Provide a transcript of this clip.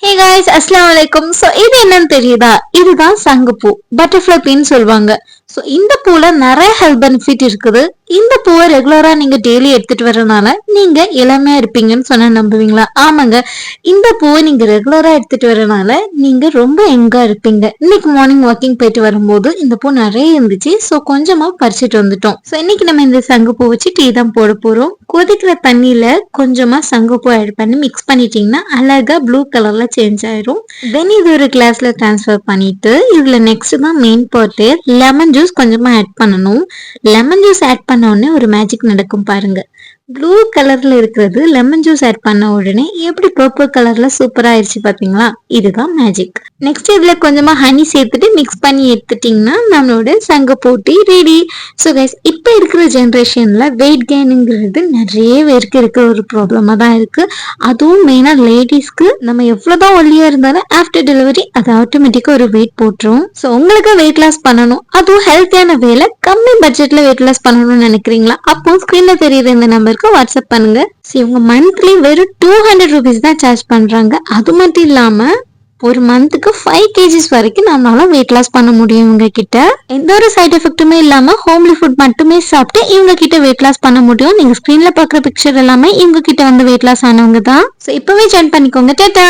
ஹே guys, அஸ்ஸலாமு அலைக்கும். So இது என்னன்னு தெரியுதா? இதுதான் சங்குப்பூ, பட்டர்ஃப்ளை பீன்னு சொல்லுவாங்க. ஸோ இந்த பூல நிறைய ஹெல்த் பெனிஃபிட் இருக்குது. இந்த பூவை ரெகுலரா நீங்க டெய்லி எடுத்துட்டு வரனால நீங்க இளமையா இருப்பீங்கன்னு சொன்னா நம்புவீங்களா? ஆமாங்க, இந்த பூவை நீங்க ரெகுலரா எடுத்துட்டு வரனால நீங்க ரொம்ப எங்கா இருப்பீங்க. இன்னைக்கு மார்னிங் வாக்கிங் போயிட்டு வரும்போது இந்த பூ நிறைய இருந்துச்சு. ஸோ கொஞ்சமா பறிச்சுட்டு வந்துட்டோம். ஸோ இன்னைக்கு நம்ம இந்த சங்குப்பூ வச்சு டீ தான் போட போறோம். கொதிக்கிற தண்ணியில கொஞ்சமா சங்குப்பூ ஆட் பண்ணி மிக்ஸ் பண்ணிட்டீங்கன்னா அழகா ப்ளூ கலர்ல சேஞ்ச் ஆயிரும். தென் இது ஒரு கிளாஸ்ல டிரான்ஸ்ஃபர் பண்ணிட்டு இதுல நெக்ஸ்ட் தான் மெயின் பார்ட், லெமன் ஜூஸ் கொஞ்சமா ஆட் பண்ணணும். லெமன் ஜூஸ் ஆட் பண்ண உடனே ஒரு மேஜிக் நடக்கும் பாருங்க. ப்ளூ கலர்ல இருக்கிறது லெமன் ஜூஸ் ஆட் பண்ண உடனே எப்படி பர்பிள் கலர்ல சூப்பரா ஆயிடுச்சு பாத்தீங்களா? இதுதான் மேஜிக். நெக்ஸ்ட் இதுல கொஞ்சமா ஹனி சேர்த்துட்டு மிக்ஸ் பண்ணி எடுத்துட்டீங்கன்னா நம்மளோட சங்குப்பூ டீ ரெடி. ஸோ கைஸ், இப்ப இருக்கிற ஜென்ரேஷன்ல வெயிட் கெயினுங்கிறது நிறைய பேருக்கு இருக்கிற ஒரு ப்ராப்ளமா தான் இருக்கு. அதுவும் மெயினா லேடிஸ்க்கு நம்ம எவ்வளவுதான் ஒல்லியா இருந்தாலும் ஆஃப்டர் டெலிவரி அது ஆட்டோமேட்டிக்கா ஒரு வெயிட் போட்டுரும். ஸோ உங்களுக்கு வெயிட் லாஸ் பண்ணணும், அதுவும் ஹெல்த்தியான வேலை கம்மி பட்ஜெட்ல வெயிட் லாஸ் பண்ணணும்னு நினைக்கிறீங்களா? அப்போ ஸ்கிரீன்ல தெரியுற இந்த நம்பருக்கு வாட்ஸ்அப் பண்ணுங்க. இவங்க மந்த்லி வெறும் 200 rupees தான் சார்ஜ் பண்றாங்க. அது மட்டும் இல்லாம ஒரு மந்த்துக்கு 5 kgs வரைக்கும் நம்மளால வெயிட் லாஸ் பண்ண முடியும். இவங்க கிட்ட எந்த ஒரு சைட் எஃபெக்ட்டுமே இல்லாம ஹோம்லி ஃபுட் மட்டுமே சாப்பிட்டு இவங்க கிட்ட வெயிட் லாஸ் பண்ண முடியும். நீங்க ஸ்கிரீன்ல பாக்குற பிக்சர் எல்லாமே இவங்க கிட்ட வந்து வெயிட் லாஸ் ஆனவங்க தான். ஸோ இப்பவே ஜாயின் பண்ணிக்கோங்க. டாடா.